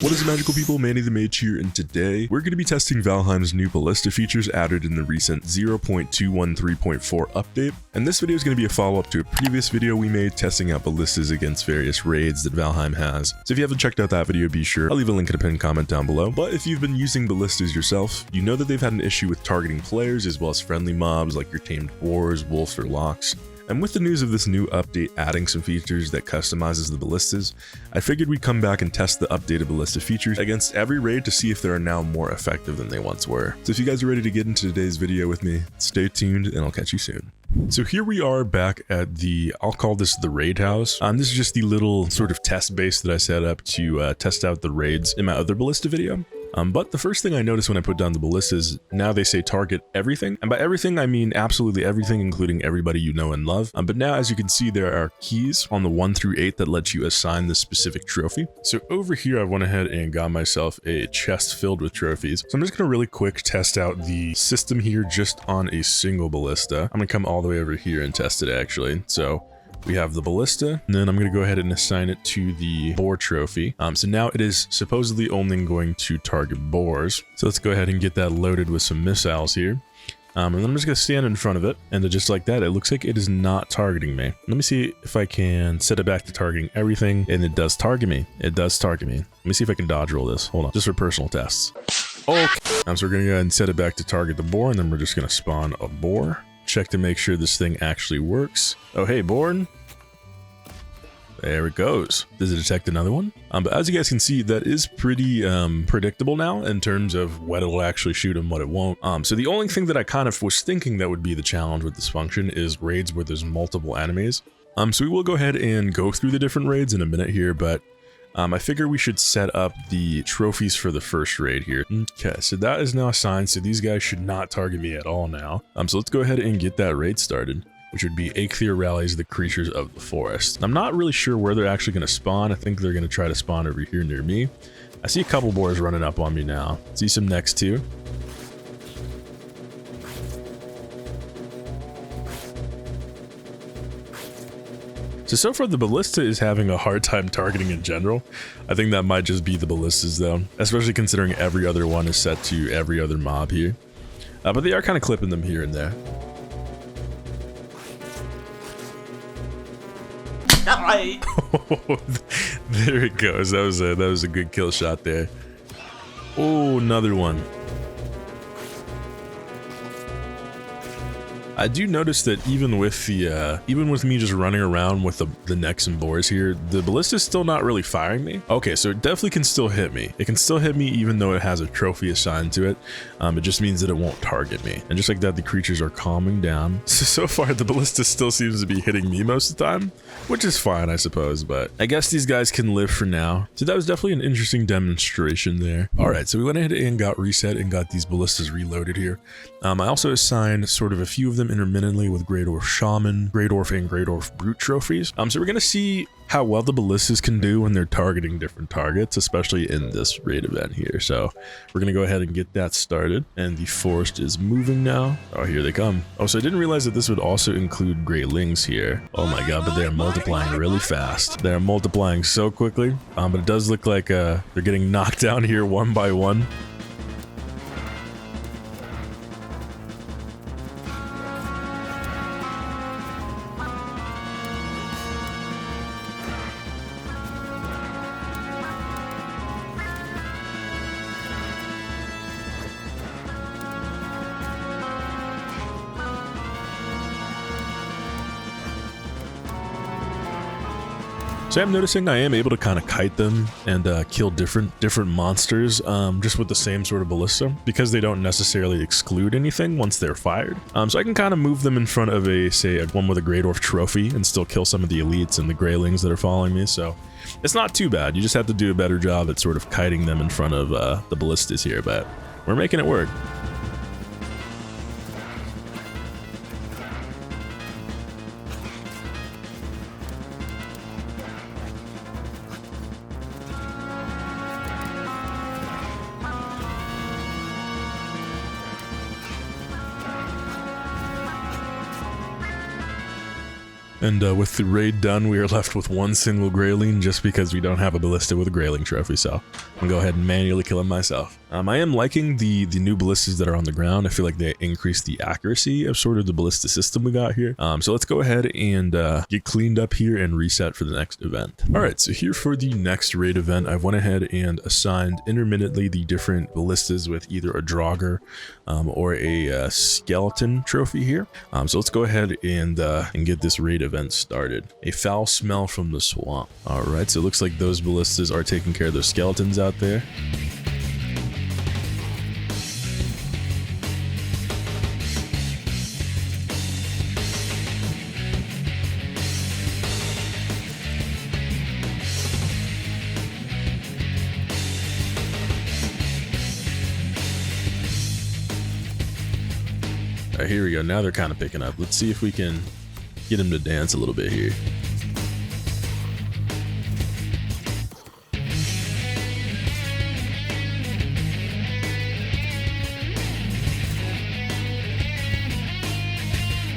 What is magical people, Manny the Mage here, and today we're going to be testing Valheim's new ballista features added in the recent 0.213.4 update, and this video is going to be a follow-up to a previous video we made testing out ballistas against various raids that Valheim has. So if you haven't checked out that video, be sure I'll leave a link in a pinned comment down below. But if you've been using ballistas yourself, you know that they've had an issue with targeting players as well as friendly mobs like your tamed boars, wolves, or locks. And with the news of this new update adding some features that customizes the ballistas, I figured we'd come back and test the updated ballista features against every raid to see if they are now more effective than they once were. So if you guys are ready to get into today's video with me, stay tuned and I'll catch you soon. So here we are back at the, I'll call this the raid house. This is just the little sort of test base that I set up to test out the raids in my other ballista video. But the first thing I noticed when I put down the ballistas, now they say target everything. And by everything, I mean absolutely everything, including everybody you know and love. But now, as you can see, there are keys on the 1 through 8 that let you assign the specific trophy. So over here, I went ahead and got myself a chest filled with trophies. So I'm just going to really quick test out the system here just on a single ballista. I'm going to come all the way over here and test it actually. So we have the ballista, and then I'm going to go ahead and assign it to the boar trophy. So now it is supposedly only going to target boars. So let's go ahead and get that loaded with some missiles here. And then I'm just going to stand in front of it, and just like that, it looks like it is not targeting me. Let me see if I can set it back to targeting everything, and it does target me. It does target me. Let me see if I can dodge roll this. Hold on, just for personal tests. Okay. So we're going to go ahead and set it back to target the boar, and then we're just going to spawn a boar. Check to make sure this thing actually works. Oh, hey, board. There it goes. Does it detect another one? But as you guys can see, that is pretty predictable now in terms of what it'll actually shoot and what it won't. So the only thing that I kind of was thinking that would be the challenge with this function is raids where there's multiple enemies. So we will go ahead and go through the different raids in a minute here, but I figure we should set up the trophies for the first raid here. Okay, so that is now assigned, so these guys should not target me at all now. So let's go ahead and get that raid started, which would be Aether rallies the creatures of the forest. I'm not really sure where they're actually going to spawn. I think they're going to try to spawn over here near me. I see a couple boars running up on me now. See some next too. So far the ballista is having a hard time targeting in general. I think that might just be the ballistas though, especially considering every other one is set to every other mob here. But they are kind of clipping them here and there. There it goes. That was a good kill shot there. Oh, another one. I do notice that even with the even with me just running around with the necks and boars here, the ballista is still not really firing me. Okay, so it definitely can still hit me. It can still hit me even though it has a trophy assigned to it. It just means that it won't target me. And just like that, the creatures are calming down. So far, the ballista still seems to be hitting me most of the time, which is fine, I suppose. But I guess these guys can live for now. So that was definitely an interesting demonstration there. All right, so we went ahead and got reset and got these ballistas reloaded here. I also assigned sort of a few of them intermittently with Great Orc Shaman, Great Orc, and Great Orc Brute trophies. So we're going to see how well the ballistas can do when they're targeting different targets, especially in this raid event here. So we're going to go ahead and get that started. And the forest is moving now. Oh, here they come. Oh, so I didn't realize that this would also include Greatlings here. Oh my god, but they are multiplying really fast. They are multiplying so quickly. But it does look like they're getting knocked down here one by one. So I'm noticing I am able to kind of kite them and kill different monsters just with the same sort of ballista because they don't necessarily exclude anything once they're fired. So I can kind of move them in front of a one with a Great Orc trophy and still kill some of the elites and the Greylings that are following me. So it's not too bad. You just have to do a better job at sort of kiting them in front of the ballistas here, but we're making it work. And with the raid done, we are left with one single Greyling just because we don't have a ballista with a Greyling trophy, so I'm gonna go ahead and manually kill him myself. I am liking the new ballistas that are on the ground. I feel like they increase the accuracy of sort of the ballista system we got here. So let's go ahead and get cleaned up here and reset for the next event. All right, so here for the next raid event, I've went ahead and assigned intermittently the different ballistas with either a Draugr or a skeleton trophy here. So let's go ahead and get this raid event started. A foul smell from the swamp. All right, so it looks like those ballistas are taking care of those skeletons out there. All right, here we go. Now they're kind of picking up. Let's see if we can get him to dance a little bit here.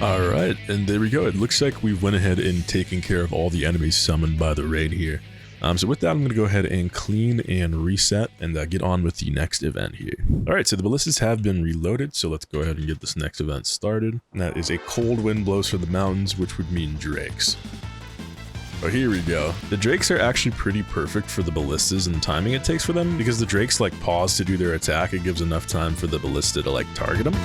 All right, and there we go. It looks like we went ahead and taken care of all the enemies summoned by the raid here. So with that, I'm going to go ahead and clean and reset and get on with the next event here. All right, so the ballistas have been reloaded, so let's go ahead and get this next event started. And that is a cold wind blows from the mountains, which would mean drakes. Oh, here we go. The drakes are actually pretty perfect for the ballistas and the timing it takes for them, because the drakes like pause to do their attack. It gives enough time for the ballista to like target them.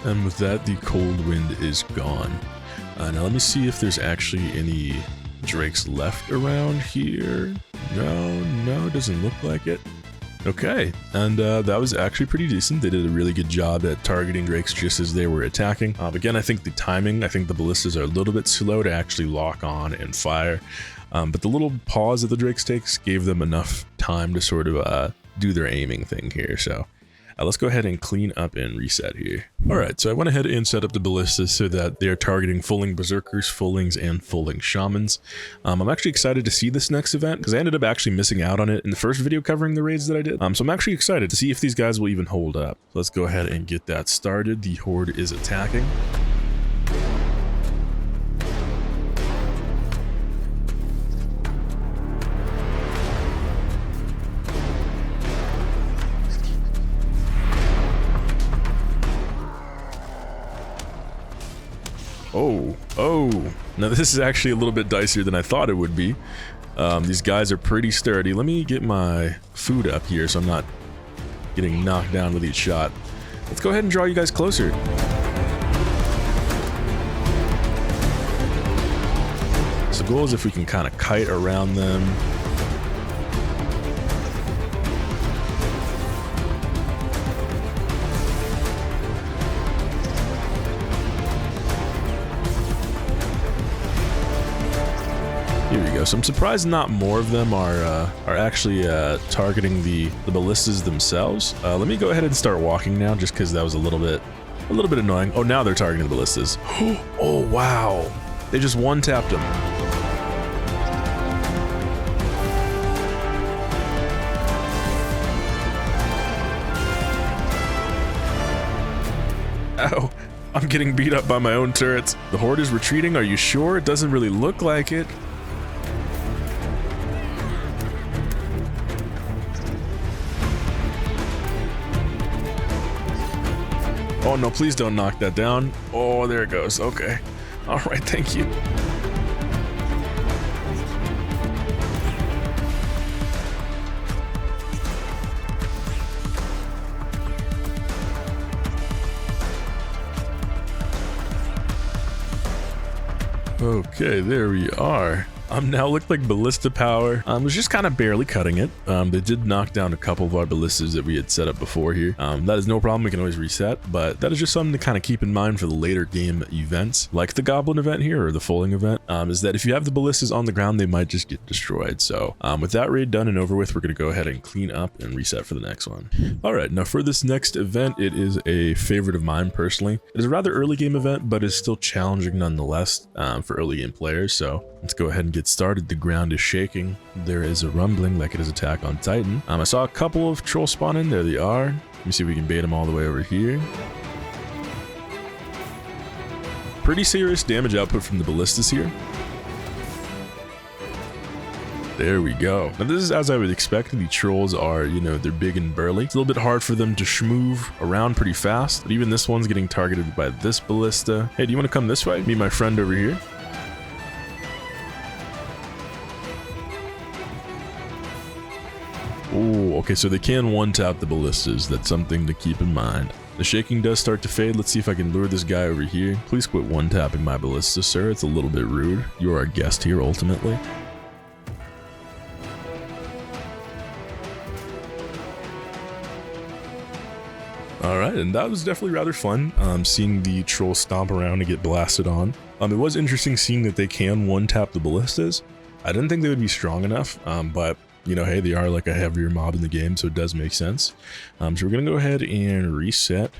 And with that, the cold wind is gone. Now let me see if there's actually any drakes left around here. No, doesn't look like it. Okay, and that was actually pretty decent. They did a really good job at targeting drakes just as they were attacking. Again, I think the timing, I think the ballistas are a little bit slow to actually lock on and fire. But the little pause that the drakes takes gave them enough time to sort of do their aiming thing here. So let's go ahead and clean up and reset here. All right, so I went ahead and set up the ballistas so that they're targeting fulling berserkers, fullings, and fulling shamans. I'm actually excited to see this next event because I ended up actually missing out on it in the first video covering the raids that I did. So I'm actually excited to see if these guys will even hold up. Let's go ahead and get that started. The horde is attacking. Oh, now this is actually a little bit dicier than I thought it would be. These guys are pretty sturdy. Let me get my food up here so I'm not getting knocked down with each shot. Let's go ahead and draw you guys closer. So the goal is if we can kind of kite around them. Here we go. So I'm surprised not more of them are actually targeting the ballistas themselves. Let me go ahead and start walking now, just because that was a little bit annoying. Oh, now they're targeting the ballistas. Oh wow, they just one-tapped them. Ow, I'm getting beat up by my own turrets. The horde is retreating. Are you sure? It doesn't really look like it. Oh no, please don't knock that down. Oh, there it goes. Okay. All right, thank you. Okay, there we are. Now looked like ballista power was just kind of barely cutting it. They did knock down a couple of our ballistas that we had set up before here. That is no problem, we can always reset, but that is just something to kind of keep in mind for the later game events, like the goblin event here or the foaling event, is that if you have the ballistas on the ground, they might just get destroyed. So with that raid done and over with, we're going to go ahead and clean up and reset for the next one. All right, now for this next event, it is a favorite of mine personally. It is a rather early game event, but is still challenging nonetheless for early game players. So let's go ahead and get started. The ground is shaking. There is a rumbling like it is Attack on Titan. I saw a couple of trolls spawn in. There they are. Let me see if we can bait them all the way over here. Pretty serious damage output from the ballistas here. There we go. Now this is as I would expect. The trolls are, you know, they're big and burly. It's a little bit hard for them to schmoove around pretty fast, but even this one's getting targeted by this ballista. Hey, do you want to come this way? Meet my friend over here. Oh, okay, so they can one-tap the ballistas. That's something to keep in mind. The shaking does start to fade. Let's see if I can lure this guy over here. Please quit one-tapping my ballista, sir. It's a little bit rude. You are a guest here, ultimately. All right, and that was definitely rather fun, seeing the troll stomp around and get blasted on. It was interesting seeing that they can one-tap the ballistas. I didn't think they would be strong enough, but you know, hey, they are like a heavier mob in the game, so it does make sense. So we're gonna go ahead and reset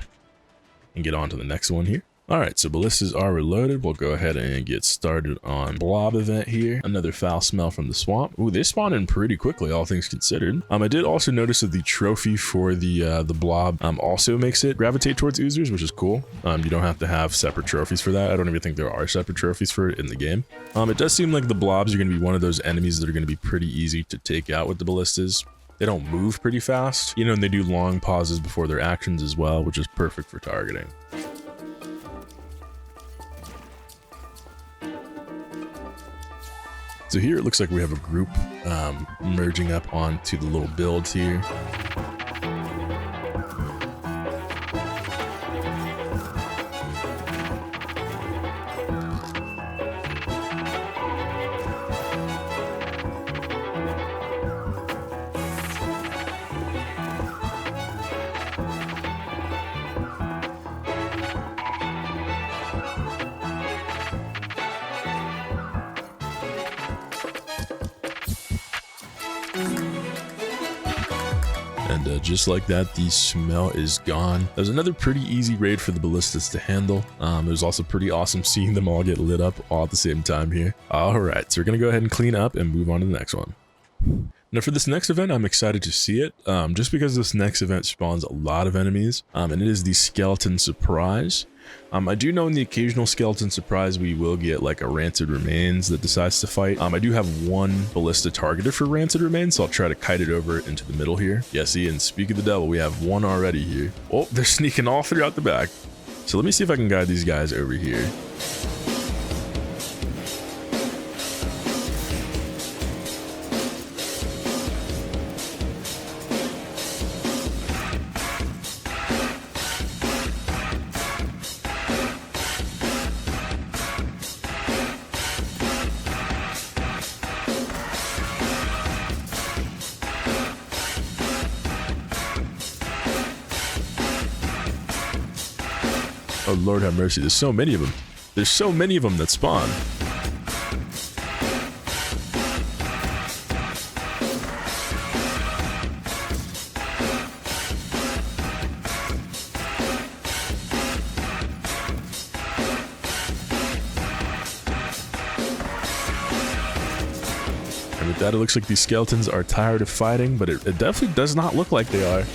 and get on to the next one here. All right, so ballistas are reloaded. We'll go ahead and get started on blob event here. Another foul smell from the swamp. Ooh, they spawn in pretty quickly, all things considered. I did also notice that the trophy for the blob also makes it gravitate towards oozers, which is cool. You don't have to have separate trophies for that. I don't even think there are separate trophies for it in the game. It does seem like the blobs are going to be one of those enemies that are going to be pretty easy to take out with the ballistas. They don't move pretty fast, you know, and they do long pauses before their actions as well, which is perfect for targeting. So here it looks like we have a group merging up onto the little builds here. And just like that, the smell is gone. That was another pretty easy raid for the ballistas to handle. It was also pretty awesome seeing them all get lit up all at the same time here. All right, so we're gonna go ahead and clean up and move on to the next one. Now for this next event, I'm excited to see it, just because this next event spawns a lot of enemies, and it is the skeleton surprise. I do know in the occasional skeleton surprise we will get like a rancid remains that decides to fight. I do have one ballista targeted for rancid remains, so I'll try to kite it over into the middle here. Yeah, see, and speak of the devil, we have one already here. Oh, they're sneaking all throughout the back. So let me see if I can guide these guys over here. Oh, Lord have mercy. There's so many of them. There's so many of them that spawn. And with that, it looks like these skeletons are tired of fighting, but it definitely does not look like they are.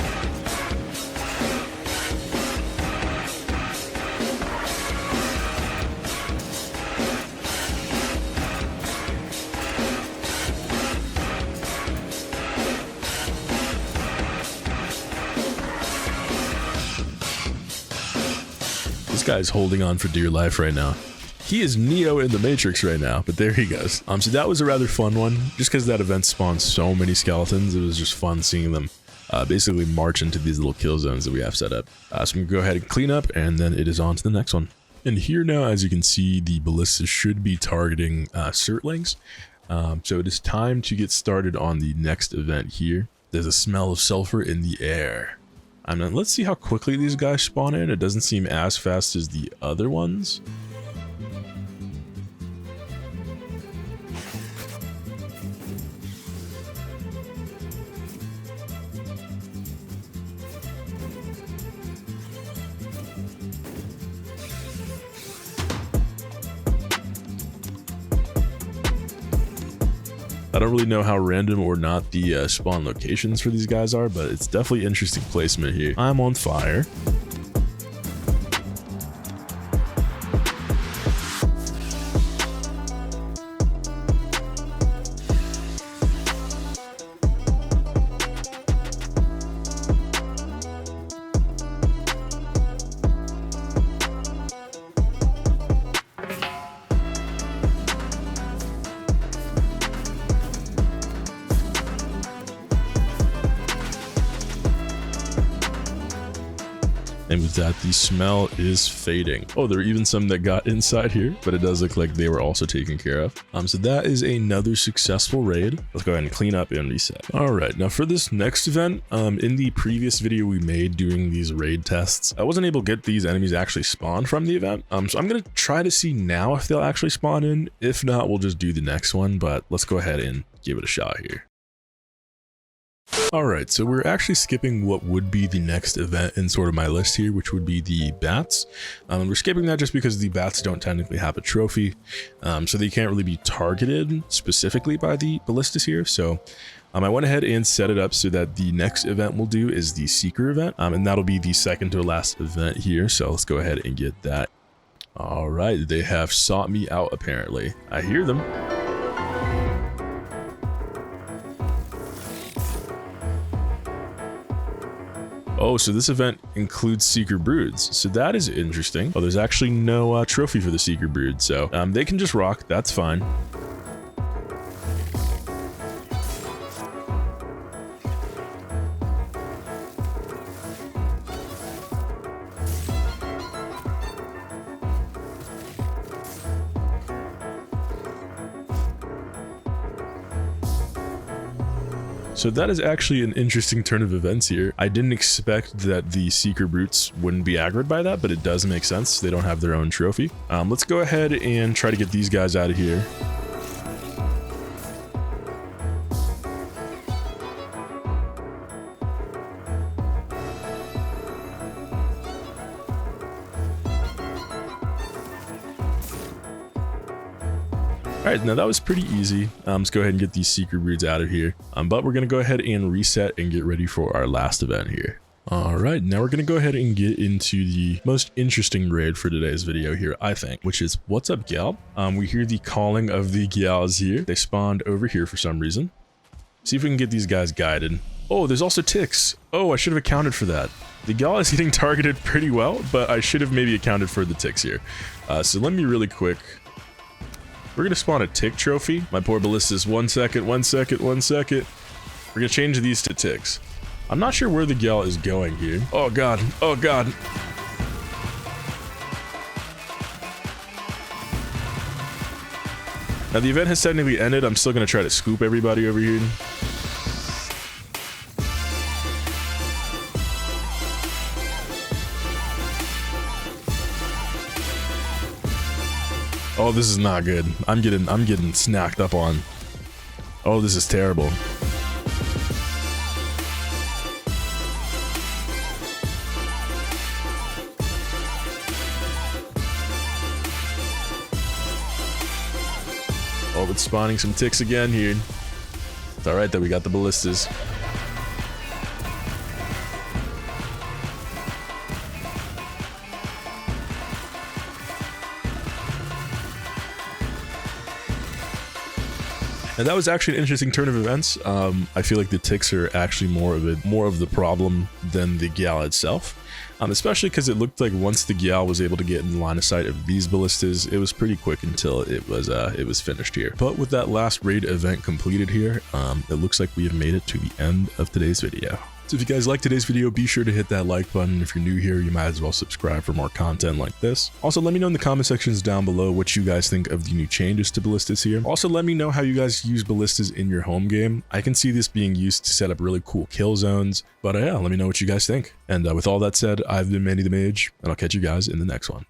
This guy's holding on for dear life right now. He is Neo in the Matrix right now, but there he goes. So that was a rather fun one, just because that event spawned so many skeletons. It was just fun seeing them basically march into these little kill zones that we have set up. So I'm gonna go ahead and clean up, and then it is on to the next one. And here now, as you can see, the ballistas should be targeting Surtlings. So it is time to get started on the next event here. There's a smell of sulfur in the air. And then let's see how quickly these guys spawn in. It doesn't seem as fast as the other ones. I don't really know how random or not the spawn locations for these guys are, but it's definitely interesting placement here. I'm on fire. And with that, the smell is fading. Oh, there are even some that got inside here, but it does look like they were also taken care of. So that is another successful raid. Let's go ahead and clean up and reset. All right, now for this next event, in the previous video we made doing these raid tests, I wasn't able to get these enemies actually spawn from the event. So I'm gonna try to see now if they'll actually spawn in. If not, we'll just do the next one, but let's go ahead and give it a shot here. Alright, so we're actually skipping what would be the next event in sort of my list here, which would be the bats. We're skipping that just because the bats don't technically have a trophy, so they can't really be targeted specifically by the ballistas here. So I went ahead and set it up so that the next event we'll do is the seeker event, and that'll be the second to last event here. So let's go ahead and get that. Alright, they have sought me out apparently. I hear them. Oh, so this event includes Seeker Broods. So that is interesting. Oh, there's actually no trophy for the Seeker Brood. So they can just rock. That's fine. So that is actually an interesting turn of events here. I didn't expect that the Seeker Brutes wouldn't be aggroed by that, but it does make sense. They don't have their own trophy. Let's go ahead and try to get these guys out of here. Alright, now that was pretty easy. Let's go ahead and get these Seeker Broods out of here. But we're going to go ahead and reset and get ready for our last event here. Alright, now we're going to go ahead and get into the most interesting raid for today's video here, I think, which is What's Up, Gal? We hear the calling of the gals here. They spawned over here for some reason. See if we can get these guys guided. Oh, there's also ticks. Oh, I should have accounted for that. The gal is getting targeted pretty well, but I should have maybe accounted for the ticks here. So let me really quick. We're gonna spawn a tick trophy. My poor ballistas. 1 second, 1 second, 1 second. We're gonna change these to ticks. I'm not sure where the gal is going here. Oh god, oh god. Now the event has technically ended. I'm still gonna try to scoop everybody over here. Oh, this is not good. I'm getting snacked up on. Oh, this is terrible. Oh, it's spawning some ticks again here. It's alright that we got the ballistas. And that was actually an interesting turn of events. I feel like the ticks are actually more of the problem than the gal itself. Especially because it looked like once the gal was able to get in line of sight of these ballistas, it was pretty quick until it was finished here. But with that last raid event completed here, it looks like we have made it to the end of today's video. So if you guys like today's video, be sure to hit that like button. If you're new here, you might as well subscribe for more content like this. Also, let me know in the comment sections down below what you guys think of the new changes to ballistas here. Also, let me know how you guys use ballistas in your home game. I can see this being used to set up really cool kill zones, but yeah, let me know what you guys think. And with all that said, I've been Manny the Mage, and I'll catch you guys in the next one.